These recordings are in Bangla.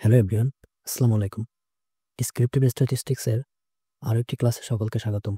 হ্যালো এভরিওয়ান, আসসালামু আলাইকুম। ডিসক্রিপটিভ স্ট্যাটিস্টিক্সের আরও একটি ক্লাসে সকলকে স্বাগতম।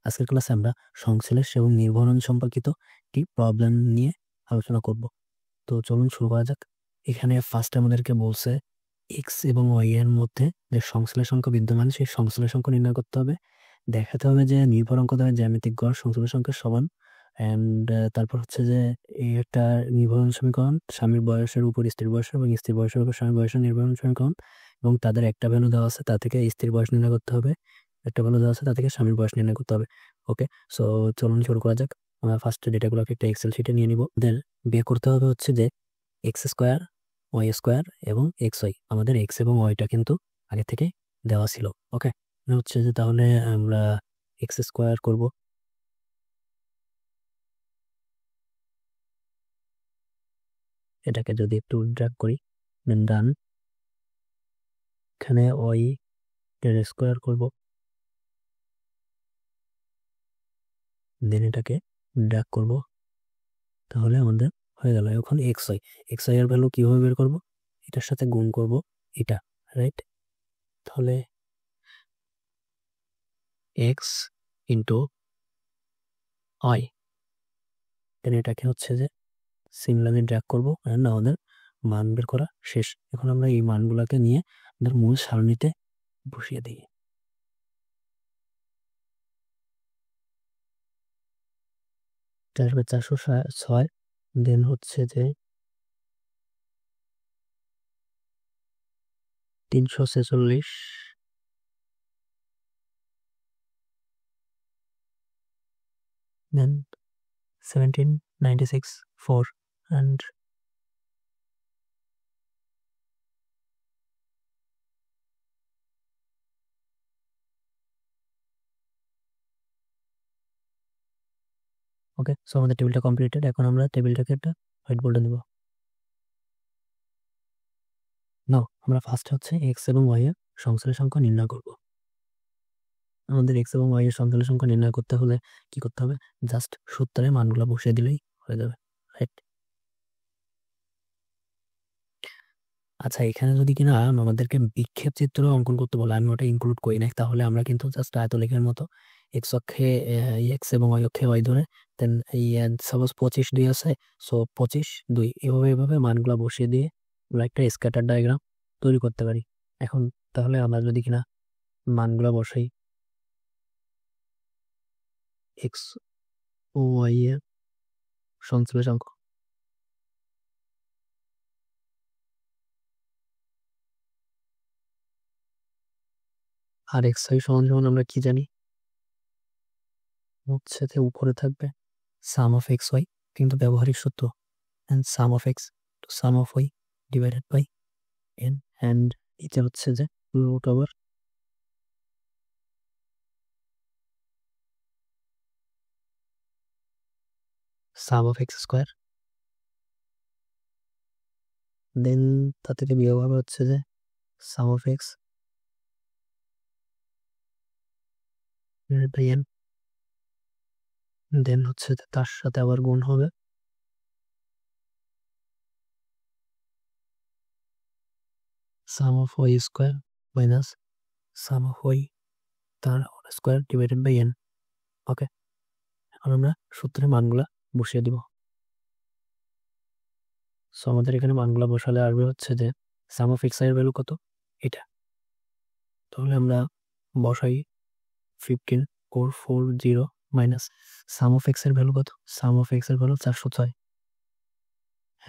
আজকের ক্লাসে আমরা সংশ্লেষ এবং নির্ভরণ সম্পর্কিত একটি প্রবলেম নিয়ে আলোচনা করব। তো চলুন শুরু করা যাক। এখানে ফার্স্ট আমাদেরকে বলছে এক্স এবং ওয়াই এর মধ্যে যে সংশ্লেষ অঙ্ক বিদ্যমান সেই সংশ্লেষ অঙ্ক নির্ণয় করতে হবে। দেখাতে হবে যে নির্ভর অঙ্ক দ্বারা জ্যামিতিক গড় সংশ্লেষ অঙ্কের সমান। অ্যান্ড তারপর হচ্ছে যে এই একটা নির্ভরণ সমীকরণ, স্বামীর বয়সের উপর স্ত্রীর বয়স এবং স্ত্রীর বয়সের উপর স্বামীর বয়সের নির্ভরণ সমীকরণ, এবং তাদের একটা ভ্যালু দেওয়া আছে, তা থেকে স্ত্রীর বয়স নির্ণয় করতে হবে। একটা ভ্যালু দেওয়া আছে, তা থেকে স্বামীর বয়স নির্ণয় করতে হবে। ওকে, সো চলুন শুরু করা যাক। আমরা ফার্স্ট ডেটাগুলোকে একটা এক্সেল শিটে নিয়ে নিব। দেন বের করতে হবে হচ্ছে যে এক্স স্কোয়ার, ওয়াই স্কোয়ার এবং এক্স ওয়াই। আমাদের এক্স এবং ওয়াইটা কিন্তু আগে থেকে দেওয়া ছিল। ওকে, হচ্ছে যে তাহলে আমরা এক্স স্কোয়ার করব। এটাকে যদি একটু ড্র্যাগ করি, দেন ডান। এখানে ওয়াই এর স্কোয়ার করব, দেন এটাকে ড্র্যাগ করব, তাহলে আমাদের হয়ে গেল। এখন এক্স ওয়াই এর ভ্যালু কিভাবে বের করব? এটার সাথে গুণ করব এটা, রাইট? তাহলে এক্স ইন্টু ওয়াই, দেন এটাকে হচ্ছে যে সিমিলারলি ড্র্যাগ করবো, অ্যান্ড আমাদের মান বের করা শেষ। এখন আমরা এই মানগুলোকে নিয়ে আমাদের মূল সারণীতে বসিয়ে দিই। আসবে 406, দেন হচ্ছে যে 346, দেন 1796, 4, and ওকে, সো আমাদের টেবিলটা কমপ্লিটেড। এখন আমরা টেবিলটাকে একটা হোয়াইট বোর্ডে দেবো। নাও আমরা ফার্স্ট হচ্ছে এক্স এবং ওয়াই এর সংশ্লেষ সংখ্যা নির্ণয় করব। আমাদের এক্স এবং ওয়াই এর সংশ্লেষ সংখ্যা নির্ণয় করতে হলে কি করতে হবে? জাস্ট সূত্রে মানগুলো বসিয়ে দিলেই হয়ে যাবে, রাইট? আচ্ছা, এখানে যদি কিনা আমাদেরকে বিক্ষেপ চিত্র অঙ্কন করতে বলে, আমি ওটা ইনক্লুড করি নাই, তাহলে আমরা কিন্তু জাস্ট আয়তলেখের মতো এক্স অক্ষে এক্স এবং ওয়াই অক্ষে ওয়াই ধরে, দেন এই সাপোজ 25 2 আছে, সো 25 2 এভাবে মানগুলো বসিয়ে দিয়ে আমরা একটা স্ক্যাটার ডায়াগ্রাম তৈরি করতে পারি। এখন তাহলে আমরা যদি কিনা মানগুলো বসাই, এক্স ও ওয়াই এর সংশ্লেষ অঙ্ক, আর এক্স ওয়াই সমান সমান আমরা কি জানি? হচ্ছে যে উপরে থাকবে সাম অফ এক্স ওয়াই, কিন্তু ব্যবহারিক সূত্র, and sum of x to sum of y divided by n, and এটা হচ্ছে যে root over sum of x square, then তা থেকে বিয়োগ হবে হচ্ছে যে sum of x divided by n, দেন হচ্ছে যে তার সাথে আবার গুণ হবে sum of y square minus sum of y তার স্কোয়ার ডিভাইডেড বাই n। ওকে, এখন আমরা সূত্রের মানগুলা বসিয়ে দিব। সো আমাদের এখানে মানগুলা বসালে আসবে হচ্ছে যে সাম অফ এক্স এর ভ্যালু কত? এটা। তাহলে আমরা বসাই 15440 মাইনাস সাম অফ এক্স এর ভ্যালু কত? সাম অফ এক্স এর ভ্যালু 406,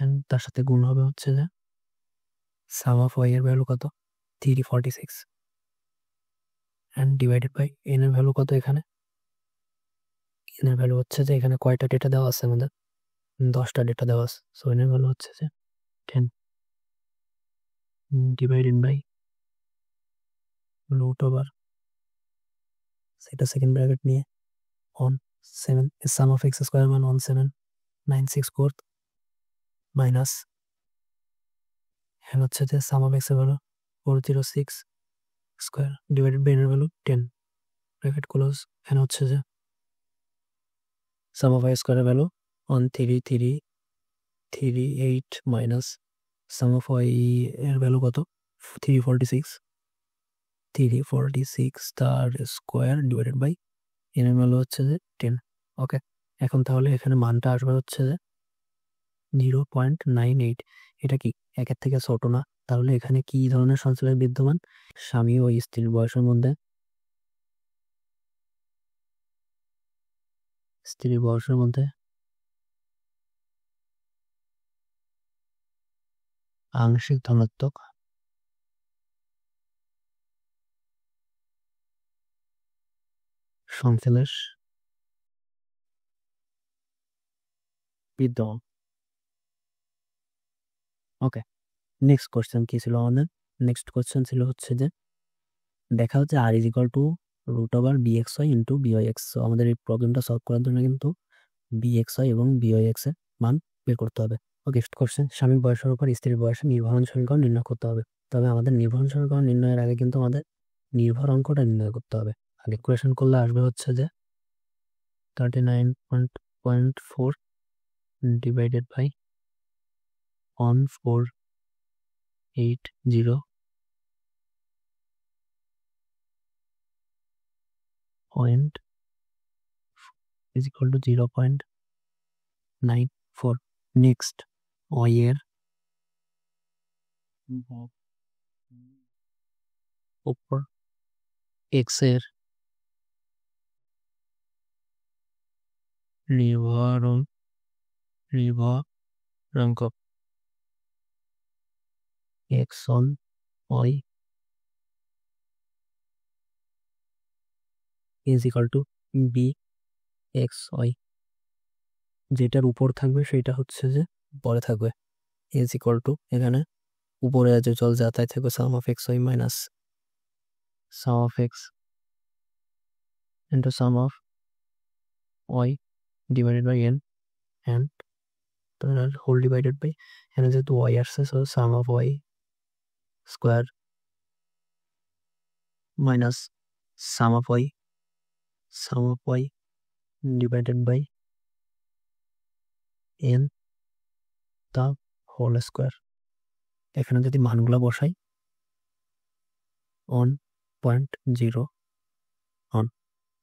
এন্ড তার সাথে গুণ হবে হচ্ছে যে সাম অফ ওয়াই এর ভ্যালু কত? 346, এন্ড ডিভাইডেড বাই এন এর ভ্যালু কত? এখানে এন এর ভ্যালু হচ্ছে যে এখানে কয়টা ডেটা দেওয়া আছে আমাদের? 10টা ডেটা দেওয়া আছে, সো এন এর ভ্যালু হচ্ছে যে 10 ডিভাইডেড বাই রুট ওভার, সেটা সেকেন্ড ব্র্যাকেট নিয়ে 17, সাম অফ এক্স স্কোয়ার মান 17964 মাইনাস এখানে হচ্ছে যে সাম অফ এক্স এর ভ্যালু 406 স্কোয়ার ডিভাইডেড বাই এর ভ্যালু 10 ব্র্যাকেট ক্লোজ। এখানে হচ্ছে যে সাম অফ আই স্কোয়ারের value 13338 minus sum of Y এর ভ্যালু কত? 346 তার স্কোয়ার ডিভাইডেড বাই এর ভ্যালু হচ্ছে যে 10। ওকে, এখন তাহলে এখানে মানটা আসবে হচ্ছে যে 0.98। এটা কি একের থেকে ছোট না? তাহলে এখানে কি ধরনের সঞ্চালক বিদ্যমান? স্বামী ও স্ত্রীর বয়সের মধ্যে আংশিক ধনাত্মক সংশ্লেষ বিদ্যমান। ওকে, নেক্সট কোশ্চেন কি ছিল আমাদের? নেক্সট কোশ্চেন ছিল হচ্ছে যে দেখা হচ্ছে r is equal to root over b x Y into b y X. আমাদের এই প্রবলেমটা সলভ করার জন্য কিন্তু বিএক্স ওয়াই এবং বিওয়াই এক্স এর মান বের করতে হবে। ওকে, নেক্সট কোশ্চেন, স্বামীর বয়সের উপর স্ত্রীর বয়সের নির্ভরণ সমীকরণ নির্ণয় করতে হবে। তবে আমাদের নির্ভরণ সমীকরণ নির্ণয়ের আগে কিন্তু আমাদের নির্ভর অঙ্কটা নির্ণয় করতে হবে। আগে ইকুয়েশন করলে আসবে হচ্ছে যে 39.4 divided by 1480 point is equal to 0.94। Next, Y এর উপর এক্স এর নির্ভরাঙ্ক X on Y is equal to B X Y. যেটার উপর থাকবে সেটা হচ্ছে যে পরে থাকবে, ইজ ইকুয়াল টু এখানে উপরে যে চল যা তাই থাকবে sum of X Y minus sum of X into sum of Y divided by N and whole divided by এখানে যেহেতু ওয়াই আসছে so sum of Y square minus sum of Y divided by N তা হোল স্কোয়ার। এখানে যদি মানগুলো বসাই 1.0 অন।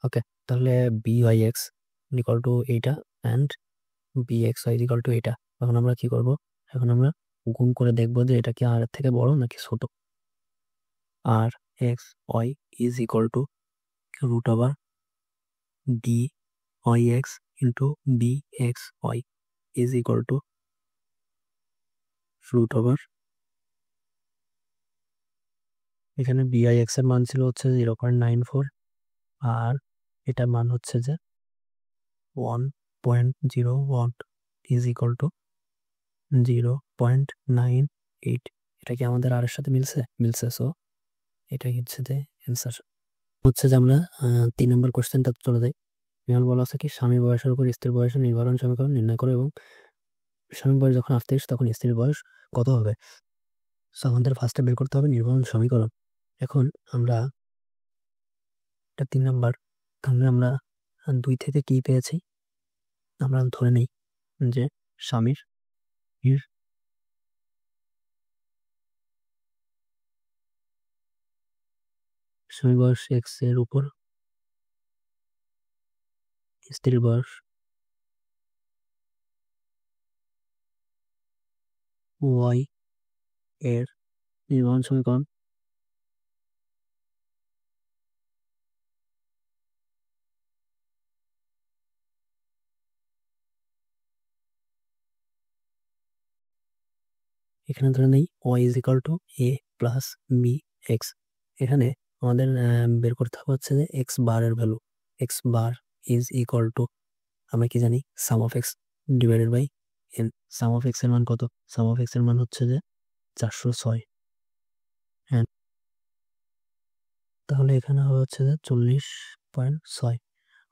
ওকে, তাহলে B Y X equal to এইটা and B X Y equal to এইটা। এখন আমরা কি করব? এখন আমরা গুণ করে দেখবো যে এটা কি আর থেকে বড় নাকি ছোট। R X Y is equal to root over D Y X into B X Y is equal to root over, এখানে বিআই এক্স এর মান ছিল হচ্ছে 0.94 আর এটার মান হচ্ছে যে 1.01 ইজ ইকুয়াল টু 0.98। এটা কি আমাদের আর এর সাথে মিলছে সো এটাই হচ্ছে যে অ্যান্সার। হচ্ছে যে আমরা 3 নম্বর কোশ্চেনটা চলে যাই। এখানে বলা আছে কি স্বামী বয়সের উপর স্ত্রীর বয়সের নির্ভরণ সমীকরণ নির্ণয় করো এবং স্বামীর বয়স যখন 38 তখন স্ত্রীর বয়স কত হবে। সো আমাদের ফার্স্টে বের করতে হবে নির্ভরণ সমীকরণ। এখন আমরা এটা 3 নম্বর, তাহলে আমরা 2 থেকে কি পেয়েছি? আমরা ধরে নিই যে স্বামীর বয়স এক্স এর উপর স্ত্রীর বয়স ওয়াই এর নির্ভরণ সমীকরণ এখানে ধরে নেই Y is equal to A plus B X. এখানে আমাদের বের করতে হবে হচ্ছে যে এক্স বার এর value. X bar is equal to আমরা কি জানি sum of X divided by N. Sum of X এর মান কত? সাম অফ এক্স এর মান হচ্ছে যে 406। হ্যাঁ, তাহলে এখানে হবে হচ্ছে যে 40.6।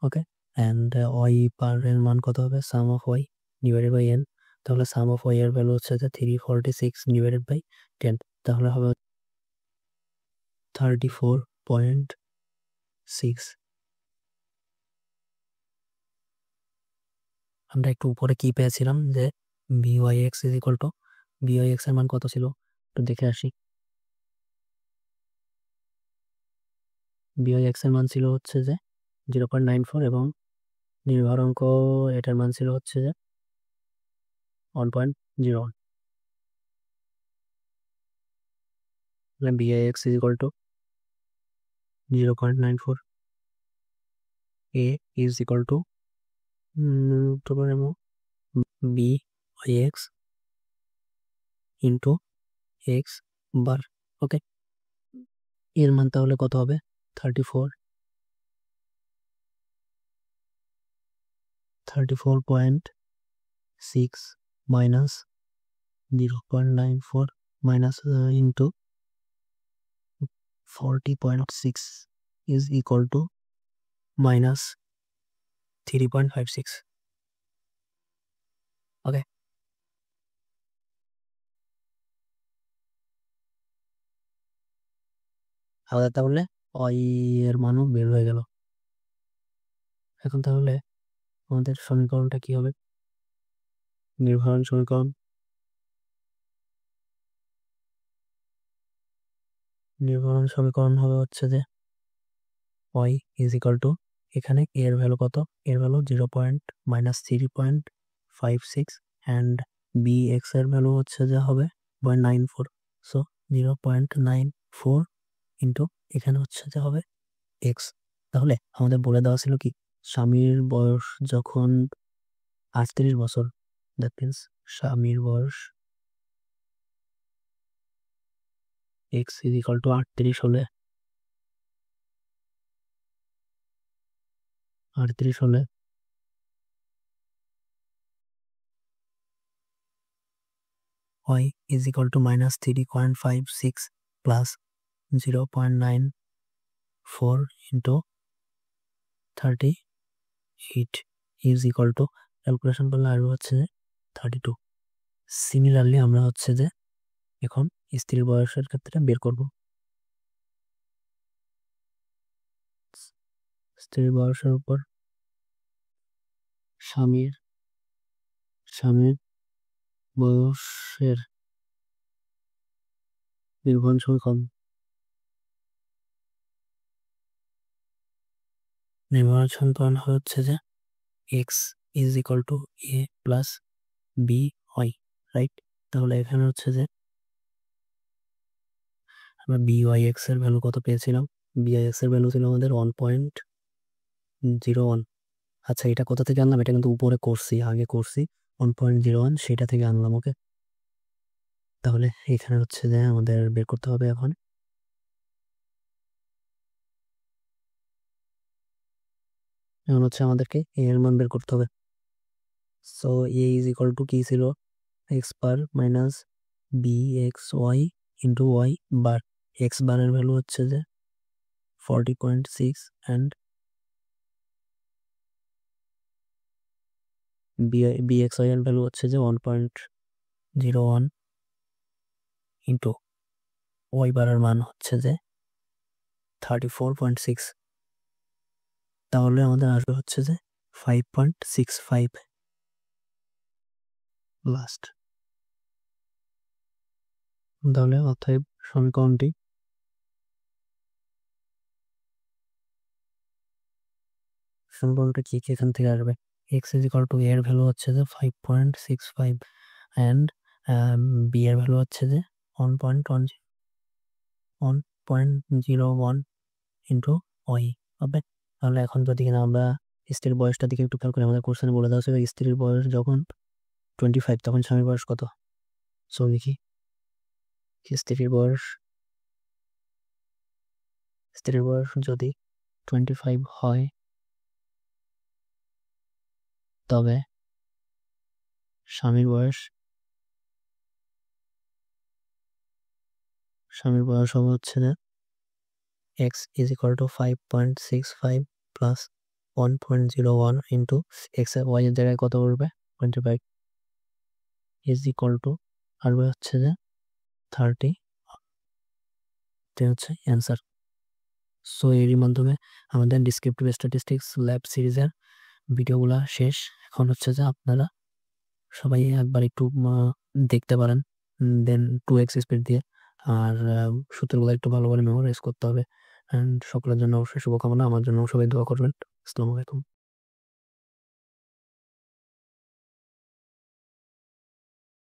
ওকে, অ্যান্ড ওয়াই বার এর মান কত হবে? Sum of Y divided by N. তাহলে সাম অফ ওয়াই এর ভ্যালু হচ্ছে যে 346 ডিভাইডেড বাই 10। তাহলে হবে 34.6। আমরা একটু উপরে কি পেয়েছিলাম যে by x is equal two by X এর মান কত ছিল একটু দেখে আসি। বিওয়াই এক্স এর মান ছিল হচ্ছে যে 0.94 এবং নির্ভরাঙ্ক এটার মান ছিল হচ্ছে যে 1.01। B I X is equal to 0.94, a is equal to B by X into X bar. Okay, এর মান তাহলে কত হবে? 34.6 minus 0.94 minus into 40.6 is equal to minus 3.56. Okay, আমাদের তাহলে ওই এর মানও বের হয়ে গেল। এখন তাহলে আমাদের সমীকরণটা কি হবে? নির্ভরণ সমীকরণ হবে হচ্ছে যে y ইজ ইকাল টু, এখানে এর ভ্যালু কত? এর ভ্যালু 0.3.56 অ্যান্ড বি এক্স এর ভ্যালু হচ্ছে যে হবে 0.94। সো 0.94 ইন্টু এখানে হচ্ছে যে হবে এক্স। তাহলে আমাদের বলে দেওয়া ছিল কি, স্বামীর বয়স যখন 38 বছর, দ্যাট মিনস স্বামীর বয়স এক্স ইজ ইকাল টু 38 হলে y is equal to minus 3.56 plus 0.94 into 38 is equal to, calculation করলে আর হচ্ছে যে 32। সিমিলারলি আমরা হচ্ছে যে এখন স্ত্রীর বয়সের ক্ষেত্রে বের করব। স্ত্রীর বয়সের উপর স্বামীর বয়সের নির্ভরণ সমীকরণ। নির্ভরণ সমীকরণ হচ্ছে যে X is equal to A plus B Y, right? তাহলে এখানে হচ্ছে যে আমরা বি ওয়াই এক্স এর ভ্যালু কত পেয়েছিলাম? বি ওয়াই এক্স এর ভ্যালু ছিল আমাদের 1.01। আচ্ছা, এটা কোথা থেকে আনলাম? এটা কিন্তু উপরে আগে করছি 1.01, সেটা থেকে আনলাম। ওকে, তাহলে এখানে হচ্ছে যে আমাদের বের করতে হবে এখন হচ্ছে আমাদেরকে এ এর মান বের করতে হবে। So A is equal to কি ছিল? X bar minus B X Y into Y bar. X বারের ভ্যালু হচ্ছে যে 40.6 অ্যান্ড বি এক্স ওয়াই এর ভ্যালু হচ্ছে যে 1.01 ইন্টু ওয়াই বারের মান হচ্ছে যে 34.6। তাহলে আমাদের আসবে হচ্ছে যে 5.65 লাস্ট। তাহলে অতএব সমীকরণটি কি এখান থেকে আসবে? এক্স ইজ ইকাল টু এর ভ্যালু হচ্ছে যে 5.65 অ্যান্ড বি এর ভ্যালু হচ্ছে যে 1.01 ইন্টু ওয়াই হবে। তাহলে এখন যদি কিনা আমরা স্ত্রীর বয়সটার দিকে একটু খেয়াল করি, আমাদের কোশ্চেনে বলে দেওয়া ছিল স্ত্রীর বয়স যখন 25, তখন স্বামীর বয়স কত? সো দেখি, স্ত্রীর বয়স যদি 25 হয় তবে স্বামীর বয়স হবে হচ্ছে যে x is equal to 5.65 plus 1.01 into x y এর জায়গায় কত করবে? 25 is equal to আসবে হচ্ছে যে 30। হচ্ছে অ্যান্সার। সো এরই মাধ্যমে আমাদের ডিসক্রিপটিভ স্ট্যাটিস্টিক্স ল্যাব সিরিজের ভিডিওগুলা শেষ। এখন হচ্ছে যে আপনারা সবাই একবার একটু দেখতে পারেন, দেন 2x স্পিড দিয়ে। আর সূত্রগুলো একটু ভালো করে মেমোরাইজ করতে হবে। অ্যান্ড সকলের জন্য অবশ্যই শুভকামনা, আমার জন্য সবাই দোয়া করবেন। আসসালামু আলাইকুম।